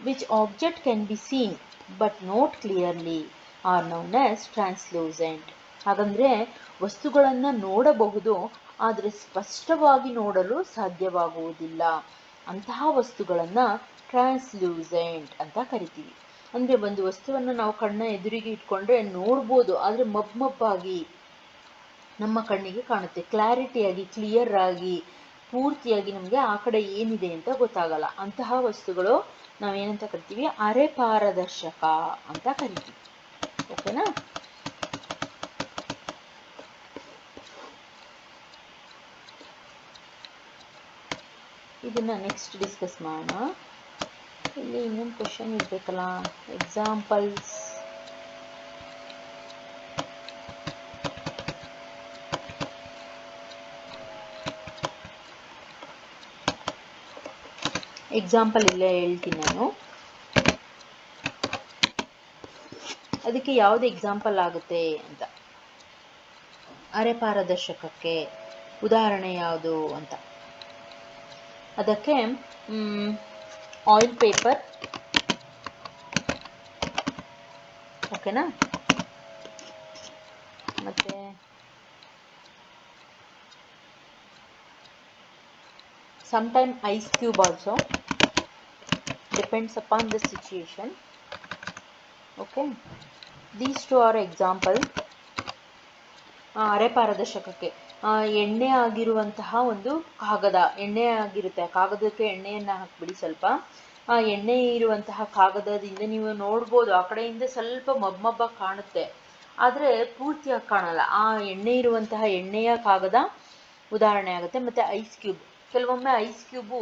which object can be seen but not clearly are known as translucent. ಹಾಗಂದರೆ ವಸ್ತುಗಳನ್ನು ನೋಡಬಹುದು ಆದರೆ ಸ್ಪಷ್ಟವಾಗಿ ನೋಡಲು ಸಾಧ್ಯವಾಗುವುದಿಲ್ಲ, ಅಂತಹ ವಸ್ತುಗಳನ್ನು ಟ್ರಾನ್ಸ್ಲೂಸೆಂಟ್ ಅಂತ ಕರಿತೀವಿ. ಅಂದರೆ ಒಂದು ವಸ್ತುವನ್ನು ನಾವು ಕಣ್ಣ ಎದುರಿಗೆ ಇಟ್ಕೊಂಡ್ರೆ ನೋಡ್ಬೋದು, ಆದರೆ ಮಬ್ಬಾಗಿ ನಮ್ಮ ಕಣ್ಣಿಗೆ ಕಾಣುತ್ತೆ, ಕ್ಲಾರಿಟಿಯಾಗಿ ಕ್ಲಿಯರ್ ಆಗಿ ಪೂರ್ತಿಯಾಗಿ ನಮಗೆ ಆ ಕಡೆ ಏನಿದೆ ಅಂತ ಗೊತ್ತಾಗಲ್ಲ. ಅಂತಹ ವಸ್ತುಗಳು ನಾವೇನಂತ ಕರಿತೀವಿ? ಅರೆಪಾರದರ್ಶಕ ಅಂತ ಕರಿತೀವಿ. ಓಕೆನಾ? ಇದನ್ನ ನೆಕ್ಸ್ಟ್ ಡಿಸ್ಕಸ್ ಮಾಡೋಣ. ಇಲ್ಲಿ ಇನ್ನೊಂದು ಕ್ವಶನ್ ಇರಬೇಕಲ್ಲ, ಎಕ್ಸಾಂಪಲ್ಸ್. ಎಕ್ಸಾಂಪಲ್ ಇಲ್ಲೇ ಹೇಳ್ತೀನಿ ನಾನು, ಅದಕ್ಕೆ ಯಾವುದು ಎಕ್ಸಾಂಪಲ್ ಆಗುತ್ತೆ ಅಂತ. ಅರೆಪಾರದರ್ಶಕಕ್ಕೆ ಉದಾಹರಣೆ ಯಾವುದು ಅಂತ. ಅದಕ್ಕೆ ಆಯಿಲ್ ಪೇಪರ್, ಓಕೆನಾ, ಮತ್ತೆ sometime ice cube also, depends upon the situation. Okay, these two are example. ಅರೆಪಾರದರ್ಶಕಕ್ಕೆ ಎಣ್ಣೆ ಆಗಿರುವಂತಹ ಒಂದು ಕಾಗದ, ಎಣ್ಣೆ ಆಗಿರುತ್ತೆ, ಆ ಕಾಗದಕ್ಕೆ ಎಣ್ಣೆಯನ್ನು ಹಾಕ್ಬಿಡಿ ಸ್ವಲ್ಪ. ಆ ಎಣ್ಣೆ ಇರುವಂತಹ ಕಾಗದದಿಂದ ನೀವು ನೋಡ್ಬೋದು, ಆ ಕಡೆಯಿಂದ ಸ್ವಲ್ಪ ಮಬ್ಬಾಗಿ ಕಾಣುತ್ತೆ ಆದರೆ ಪೂರ್ತಿಯಾಗಿ ಕಾಣಲ್ಲ. ಆ ಎಣ್ಣೆ ಇರುವಂತಹ ಎಣ್ಣೆಯ ಕಾಗದ ಉದಾಹರಣೆ ಆಗುತ್ತೆ. ಮತ್ತು ಐಸ್ ಕ್ಯೂಬ್, ಕೆಲವೊಮ್ಮೆ ಐಸ್ ಕ್ಯೂಬು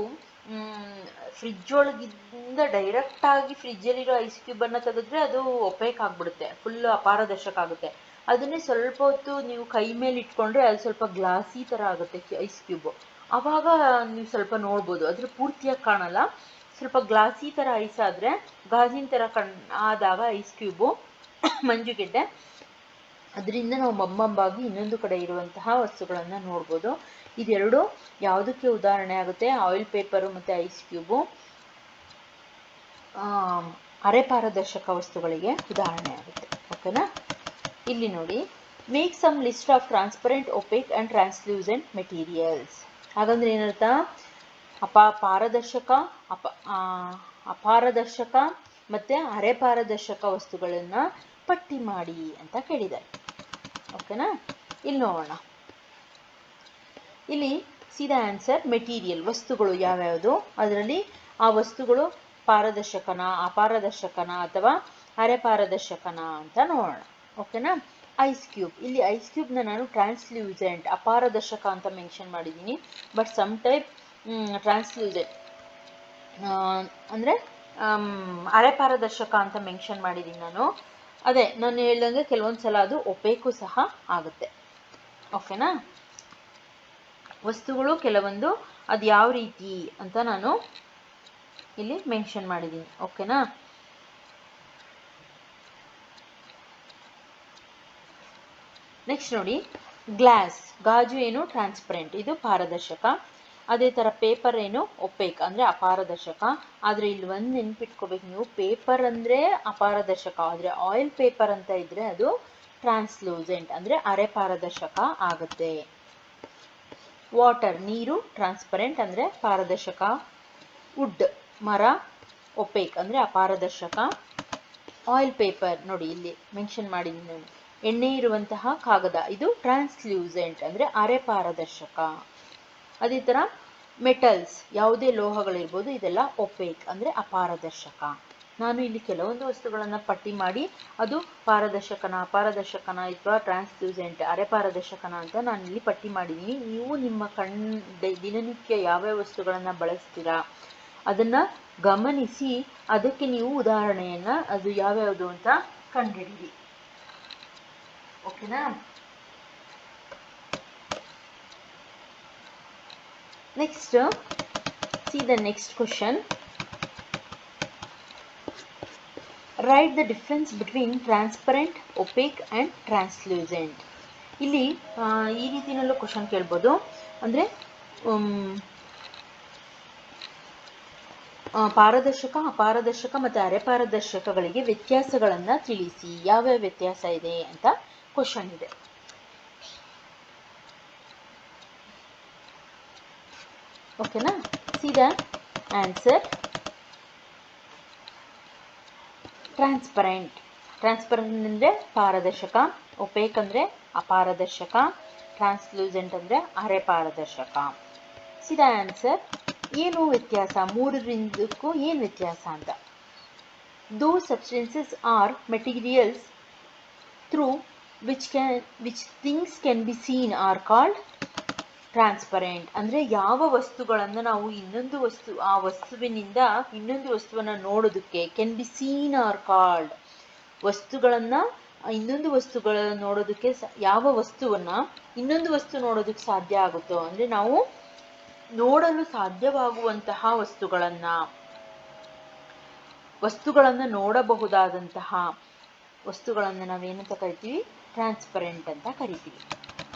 ಫ್ರಿಜ್ ಒಳಗಿಂದ ಡೈರೆಕ್ಟಾಗಿ ಫ್ರಿಜ್ಜಲ್ಲಿರೋ ಐಸ್ ಕ್ಯೂಬನ್ನು ತೆಗೆದ್ರೆ ಅದು ಒಪೇಕ್ ಆಗಿಬಿಡುತ್ತೆ, ಫುಲ್ ಅಪಾರದರ್ಶಕ ಆಗುತ್ತೆ. ಅದನ್ನೇ ಸ್ವಲ್ಪ ಹೊತ್ತು ನೀವು ಕೈ ಮೇಲೆ ಇಟ್ಕೊಂಡ್ರೆ ಅದು ಸ್ವಲ್ಪ ಗ್ಲಾಸಿ ಥರ ಆಗುತ್ತೆ ಐಸ್ ಕ್ಯೂಬು. ಆವಾಗ ನೀವು ಸ್ವಲ್ಪ ನೋಡ್ಬೋದು, ಅದ್ರ ಪೂರ್ತಿಯಾಗಿ ಕಾಣಲ್ಲ. ಸ್ವಲ್ಪ ಗ್ಲಾಸಿ ಥರ ಐಸ್ ಆದರೆ, ಗಾಜಿನ ಥರ ಆದಾಗ ಐಸ್ ಕ್ಯೂಬು ಮಂಜುಗೆಡ್ಡೆ, ಅದರಿಂದ ನಾವು ಮಬ್ಬಾಗಿ ಇನ್ನೊಂದು ಕಡೆ ಇರುವಂತಹ ವಸ್ತುಗಳನ್ನು ನೋಡ್ಬೋದು. ಇದೆರಡು ಯಾವುದಕ್ಕೆ ಉದಾಹರಣೆ ಆಗುತ್ತೆ? ಆಯಿಲ್ ಪೇಪರು ಮತ್ತು ಐಸ್ ಕ್ಯೂಬು ಅರೆಪಾರದರ್ಶಕ ವಸ್ತುಗಳಿಗೆ ಉದಾಹರಣೆ ಆಗುತ್ತೆ. ಓಕೆನಾ? ಇಲ್ಲಿ ನೋಡಿ, make some list of transparent, opaque and translucent materials. ಹಾಗಂದ್ರೆ ಏನರ್ಥ? ಅಪಾರದರ್ಶಕ ಮತ್ತು ಅರೆಪಾರದರ್ಶಕ ವಸ್ತುಗಳನ್ನು ಪಟ್ಟಿ ಮಾಡಿ ಅಂತ ಕೇಳಿದ್ದಾರೆ. ಓಕೆನಾ? ಇಲ್ಲಿ ನೋಡೋಣ. ಇಲ್ಲಿ ಸೀದಾ ಆನ್ಸರ್, ಮೆಟೀರಿಯಲ್, ವಸ್ತುಗಳು ಯಾವ್ಯಾವುದು, ಅದರಲ್ಲಿ ಆ ವಸ್ತುಗಳು ಪಾರದರ್ಶಕನ, ಅಪಾರದರ್ಶಕನ ಅಥವಾ ಅರೆಪಾರದರ್ಶಕನ ಅಂತ ನೋಡೋಣ. ಓಕೆನಾ? ಐಸ್ ಕ್ಯೂಬ್, ಇಲ್ಲಿ ಐಸ್ ಕ್ಯೂಬ್ನ ನಾನು ಟ್ರಾನ್ಸ್ಲೂಸೆಂಟ್, ಅಪಾರದರ್ಶಕ ಅಂತ ಮೆನ್ಷನ್ ಮಾಡಿದ್ದೀನಿ. ಬಟ್ ಸಮ್ ಟೈಪ್ ಟ್ರಾನ್ಸ್ಲೂಸೆಂಟ್ ಅಂದರೆ ಅರೆಪಾರದರ್ಶಕ ಅಂತ ಮೆನ್ಷನ್ ಮಾಡಿದ್ದೀನಿ ನಾನು. ಅದೇ ನಾನು ಹೇಳ್ದಂಗೆ ಕೆಲವೊಂದು ಸಲ ಅದು ಒಪೇಕು ಸಹ ಆಗುತ್ತೆ. ಓಕೆನಾ? ವಸ್ತುಗಳು ಕೆಲವೊಂದು ಅದು ಯಾವ ರೀತಿ ಅಂತ ನಾನು ಇಲ್ಲಿ ಮೆನ್ಷನ್ ಮಾಡಿದ್ದೀನಿ. ಓಕೆನಾ? ನೆಕ್ಸ್ಟ್ ನೋಡಿ, ಗ್ಲಾಸ್ ಗಾಜು ಏನು ಟ್ರಾನ್ಸ್ಪರೆಂಟ್, ಇದು ಪಾರದರ್ಶಕ. ಅದೇ ಥರ ಪೇಪರ್ ಏನು ಒಪೇಕ್ ಅಂದರೆ ಅಪಾರದರ್ಶಕ. ಆದರೆ ಇಲ್ಲಿ ಒಂದು ನೆನ್ಪಿಟ್ಕೋಬೇಕು ನೀವು, ಪೇಪರ್ ಅಂದರೆ ಅಪಾರದರ್ಶಕ, ಆದರೆ ಆಯಿಲ್ ಪೇಪರ್ ಅಂತ ಇದ್ದರೆ ಅದು ಟ್ರಾನ್ಸ್ಲೂಸೆಂಟ್ ಅಂದರೆ ಅರೆ ಪಾರದರ್ಶಕ ಆಗುತ್ತೆ. ವಾಟರ್ ನೀರು ಟ್ರಾನ್ಸ್ಪರೆಂಟ್ ಅಂದರೆ ಪಾರದರ್ಶಕ. ವುಡ್ ಮರ ಒಪೇಕ್ ಅಂದರೆ ಅಪಾರದರ್ಶಕ. ಆಯಿಲ್ ಪೇಪರ್ ನೋಡಿ ಇಲ್ಲಿ ಮೆನ್ಷನ್ ಮಾಡಿದ್ದೀನಿ ನಾನು, ಎಣ್ಣೆ ಇರುವಂತಹ ಕಾಗದ, ಇದು ಟ್ರಾನ್ಸ್ಲೂಸೆಂಟ್ ಅಂದರೆ ಅರೆ ಪಾರದರ್ಶಕ. ಅದೇ ಥರ ಮೆಟಲ್ಸ್ ಯಾವುದೇ ಲೋಹಗಳಿರ್ಬೋದು, ಇದೆಲ್ಲ ಒಪೇಕ್ ಅಂದರೆ ಅಪಾರದರ್ಶಕ. ನಾನು ಇಲ್ಲಿ ಕೆಲವೊಂದು ವಸ್ತುಗಳನ್ನು ಪಟ್ಟಿ ಮಾಡಿ ಅದು ಪಾರದರ್ಶಕನ ಅಪಾರದರ್ಶಕನ ಅಥವಾ ಟ್ರಾನ್ಸ್ಲೂಸೆಂಟ್ ಅರೆ ಪಾರದರ್ಶಕನ ಅಂತ ನಾನು ಇಲ್ಲಿ ಪಟ್ಟಿ ಮಾಡಿದ್ದೀನಿ. ನೀವು ನಿಮ್ಮ ದಿನನಿತ್ಯ ಯಾವ್ಯಾವ ವಸ್ತುಗಳನ್ನು ಬಳಸ್ತೀರಾ ಅದನ್ನು ಗಮನಿಸಿ ಅದಕ್ಕೆ ನೀವು ಉದಾಹರಣೆಯನ್ನು ಅದು ಯಾವ್ಯಾವುದು ಅಂತ ಕಂಡುಹಿಡಿಯಿರಿ. ಓಕೆನಾ? Next see the next question. Write the difference between transparent, opaque and translucent. ಇಲ್ಲಿ ಈ ರೀತಿಯಲ್ಲೂ ಕ್ವಶನ್ ಕೇಳ್ಬೋದು. ಅಂದರೆ ಪಾರದರ್ಶಕ, ಅಪಾರದರ್ಶಕ ಮತ್ತು ಅರೆ ಪಾರದರ್ಶಕಗಳಿಗೆ ವ್ಯತ್ಯಾಸಗಳನ್ನು ತಿಳಿಸಿ, ಯಾವ್ಯಾವ ವ್ಯತ್ಯಾಸ ಇದೆ ಅಂತ ಕ್ವಶನ್ ಇದೆ. ಓಕೆನಾ? see the answer. ಟ್ರಾನ್ಸ್ಪರೆಂಟ್ ಅಂದರೆ ಪಾರದರ್ಶಕ, ಒಪೇಕ್ ಅಂದರೆ ಅಪಾರದರ್ಶಕ, ಟ್ರಾನ್ಸ್ಲೂಸೆಂಟ್ ಅಂದರೆ ಅರೆ ಪಾರದರ್ಶಕ. see the answer. ಏನು ವ್ಯತ್ಯಾಸ, ಮೂರರಿಂದಕ್ಕೂ ಏನು ವ್ಯತ್ಯಾಸ ಅಂತ. Those substances are materials through which things can be seen are called transparent. ಅಂದರೆ ಯಾವ ವಸ್ತುಗಳನ್ನು ನಾವು ಇನ್ನೊಂದು ವಸ್ತು ಆ ವಸ್ತುವಿನಿಂದ ಇನ್ನೊಂದು ವಸ್ತುವನ್ನು ನೋಡೋದಕ್ಕೆ can be seen are called, ವಸ್ತುಗಳನ್ನು ಇನ್ನೊಂದು ವಸ್ತುಗಳನ್ನು ನೋಡೋದಕ್ಕೆ ಯಾವ ವಸ್ತುವನ್ನು ಇನ್ನೊಂದು ವಸ್ತು ನೋಡೋದಕ್ಕೆ ಸಾಧ್ಯ ಆಗುತ್ತೋ ಅಂದರೆ ನಾವು ನೋಡಲು ಸಾಧ್ಯವಾಗುವಂತಹ ವಸ್ತುಗಳನ್ನು ನೋಡಬಹುದಾದಂತಹ ವಸ್ತುಗಳನ್ನು ನಾವೇನಂತ ಕರಿತೀವಿ, ಟ್ರಾನ್ಸ್ಪರೆಂಟ್ ಅಂತ ಕರಿತೀವಿ.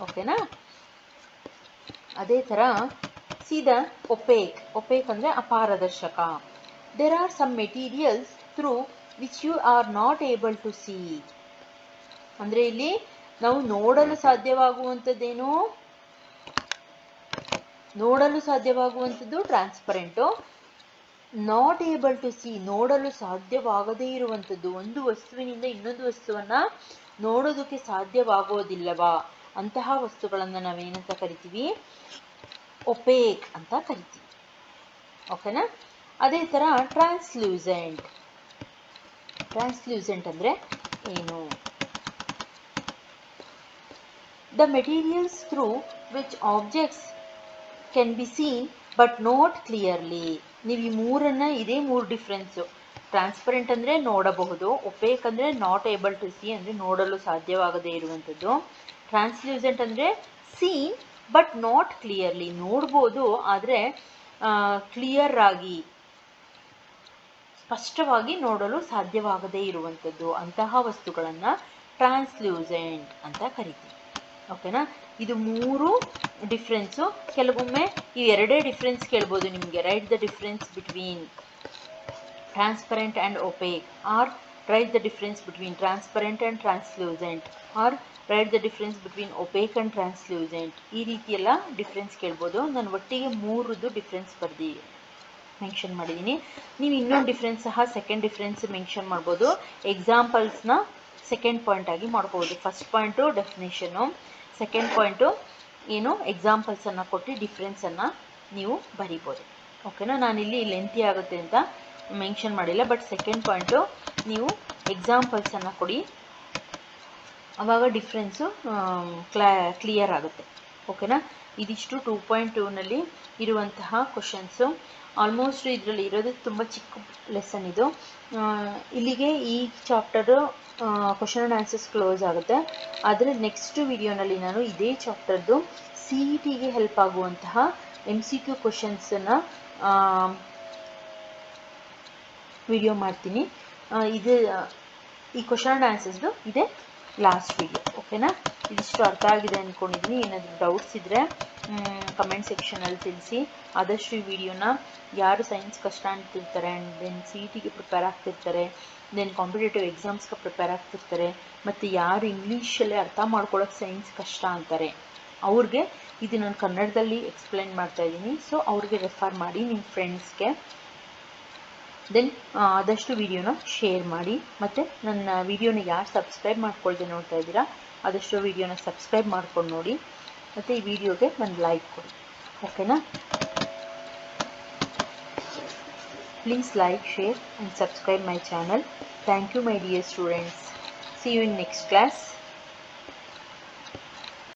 ಓಕೆನಾ? ಅದೇ ಥರ see the opaque ಅಂದರೆ ಅಪಾರದರ್ಶಕ. there are some materials through which you are not able to see. ಅಂದರೆ ಇಲ್ಲಿ ನಾವು ನೋಡಲು ಸಾಧ್ಯವಾಗುವಂಥದ್ದು transparent, not able to see ನೋಡಲು ಸಾಧ್ಯವಾಗದೇ ಇರುವಂಥದ್ದು, ಒಂದು ವಸ್ತುವಿನಿಂದ ಇನ್ನೊಂದು ವಸ್ತುವನ್ನು ನೋಡೋದಕ್ಕೆ ಸಾಧ್ಯವಾಗೋದಿಲ್ಲವಾ ಅಂತಹ ವಸ್ತುಗಳನ್ನು ನಾವೇನಂತ ಕರಿತೀವಿ, ಒಪೇಕ್ ಅಂತ ಕರಿತೀವಿ. ಓಕೆನಾ? ಅದೇ ಥರ ಟ್ರಾನ್ಸ್ಲೂಸೆಂಟ್ ಅಂದರೆ ಏನು? The materials through which objects can be seen but not clearly. ನೀವು ಈ ಮೂರನ್ನು, ಇದೇ ಮೂರು ಡಿಫ್ರೆನ್ಸು. ಟ್ರಾನ್ಸ್ಪರೆಂಟ್ ಅಂದರೆ ನೋಡಬಹುದು, ಒಪೇಕ್ ಅಂದರೆ ನಾಟ್ ಏಬಲ್ ಟು ಸಿ ಅಂದರೆ ನೋಡಲು ಸಾಧ್ಯವಾಗದೇ ಇರುವಂಥದ್ದು, ಟ್ರಾನ್ಸ್ಲೂಸೆಂಟ್ ಅಂದರೆ ಸೀನ್ ಬಟ್ ನಾಟ್ ಕ್ಲಿಯರ್ಲಿ ನೋಡ್ಬೋದು ಆದರೆ ಕ್ಲಿಯರ್ ಆಗಿ ಸ್ಪಷ್ಟವಾಗಿ ನೋಡಲು ಸಾಧ್ಯವಾಗದೇ ಇರುವಂಥದ್ದು, ಅಂತಹ ವಸ್ತುಗಳನ್ನು ಟ್ರಾನ್ಸ್ಲೂಸೆಂಟ್ ಅಂತ ಕರಿತೀವಿ. ಓಕೆನಾ? ಇದು ಮೂರು ಡಿಫ್ರೆನ್ಸು. ಕೆಲವೊಮ್ಮೆ ಈ ಎರಡೇ ಡಿಫ್ರೆನ್ಸ್ ಕೇಳ್ಬೋದು ನಿಮಗೆ. Write the difference between transparent and opaque, or write the difference between transparent and translucent, or write the difference between opaque and translucent. ಈ ರೀತಿಯೆಲ್ಲ ಡಿಫ್ರೆನ್ಸ್ ಕೇಳ್ಬೋದು. ನಾನು ಒಟ್ಟಿಗೆ ಮೂರದ್ದು ಡಿಫ್ರೆನ್ಸ್ ಮೆನ್ಷನ್ ಮಾಡಿದ್ದೀನಿ. ನೀವು ಇನ್ನೊಂದು ಡಿಫ್ರೆನ್ಸ್ ಸಹ ಸೆಕೆಂಡ್ ಡಿಫ್ರೆನ್ಸ್ ಮೆನ್ಷನ್ ಮಾಡ್ಬೋದು. ಎಕ್ಸಾಂಪಲ್ಸ್ನ ಸೆಕೆಂಡ್ ಪಾಯಿಂಟ್ ಆಗಿ ಮಾಡ್ಬೋದು. First point definition, second point ಏನು ಎಕ್ಸಾಂಪಲ್ಸನ್ನು ಕೊಟ್ಟು ಡಿಫ್ರೆನ್ಸನ್ನು ನೀವು ಬರಿಬೋದು. ಓಕೆನಾ? ನಾನಿಲ್ಲಿ ಲೆಂತಿ ಆಗುತ್ತೆ ಅಂತ ಮೆನ್ಷನ್ ಮಾಡಿಲ್ಲ, ಬಟ್ ಸೆಕೆಂಡ್ ಪಾಯಿಂಟು ನೀವು ಎಕ್ಸಾಂಪಲ್ಸನ್ನು ಕೊಡಿ, ಆವಾಗ ಡಿಫ್ರೆನ್ಸು ಕ್ಲಿಯರ್ ಆಗುತ್ತೆ. ಓಕೆನಾ? ಇದಿಷ್ಟು 2.2ನಲ್ಲಿ ಇರುವಂತಹ ಕ್ವಶನ್ಸು. ಆಲ್ಮೋಸ್ಟ್ ಇದರಲ್ಲಿ ಇರೋದು ತುಂಬ ಚಿಕ್ಕ ಲೆಸನ್ ಇದು. ಇಲ್ಲಿಗೆ ಈ chapter question and answers close ಆಗುತ್ತೆ. ಆದರೆ ನೆಕ್ಸ್ಟ್ ವಿಡಿಯೋನಲ್ಲಿ ನಾನು ಇದೇ ಚಾಪ್ಟರ್ದು C CETಗೆ ಹೆಲ್ಪ್ ಆಗುವಂತಹ MCQ ಕ್ವಶನ್ಸನ್ನು ವಿಡಿಯೋ ಮಾಡ್ತೀನಿ. ಇದು ಈ ಕ್ವಶನ್ ಆ್ಯಂಡ್ ಆನ್ಸರ್ಸ್ದು ಇದೆ ಲಾಸ್ಟ್ ವಿಡಿಯೋ. ಓಕೆನಾ? ಇದಿಷ್ಟು ಅರ್ಥ ಆಗಿದೆ ಅಂದ್ಕೊಂಡಿದ್ದೀನಿ. ಏನಾದರೂ ಡೌಟ್ಸ್ ಇದ್ದರೆ ಕಮೆಂಟ್ ಸೆಕ್ಷನಲ್ಲಿ ತಿಳಿಸಿ. ಆದಷ್ಟು ಈ ವಿಡಿಯೋನ ಯಾರು ಸೈನ್ಸ್ ಕಷ್ಟ ಅಂತಿರ್ತಾರೆ ಆ್ಯಂಡ್ ದೆನ್ CETಗೆ ಪ್ರಿಪೇರ್ ಆಗ್ತಿರ್ತಾರೆ, ದೆನ್ ಕಾಂಪಿಟೇಟಿವ್ ಎಕ್ಸಾಮ್ಸ್ಗೆ ಪ್ರಿಪೇರ್ ಆಗ್ತಿರ್ತಾರೆ, ಮತ್ತು ಯಾರು ಇಂಗ್ಲೀಷಲ್ಲೇ ಅರ್ಥ ಮಾಡ್ಕೊಳ್ಳೋಕೆ ಸೈನ್ಸ್ ಕಷ್ಟ ಅಂತಾರೆ ಅವ್ರಿಗೆ ಇದು ನಾನು ಕನ್ನಡದಲ್ಲಿ ಎಕ್ಸ್ಪ್ಲೈನ್ ಮಾಡ್ತಾ ಇದ್ದೀನಿ. ಸೊ ಅವ್ರಿಗೆ ರೆಫರ್ ಮಾಡಿ ನಿಮ್ಮ ಫ್ರೆಂಡ್ಸ್ಗೆ. ದೆನ್ ಆದಷ್ಟು ವಿಡಿಯೋನ ಶೇರ್ ಮಾಡಿ. ಮತ್ತು ನನ್ನ ವಿಡಿಯೋನ ಯಾರು ಸಬ್ಸ್ಕ್ರೈಬ್ ಮಾಡ್ಕೊಳ್ದೆ ನೋಡ್ತಾ ಇದ್ದೀರಾ ಆದಷ್ಟು ವಿಡಿಯೋನ ಸಬ್ಸ್ಕ್ರೈಬ್ ಮಾಡ್ಕೊಂಡು ನೋಡಿ. ಮತ್ತು ಈ ವಿಡಿಯೋಗೆ ಒಂದು ಲೈಕ್ ಕೊಡಿ. ಓಕೆನಾ? Please like, share and subscribe my channel. Thank you my dear students. See you in next class.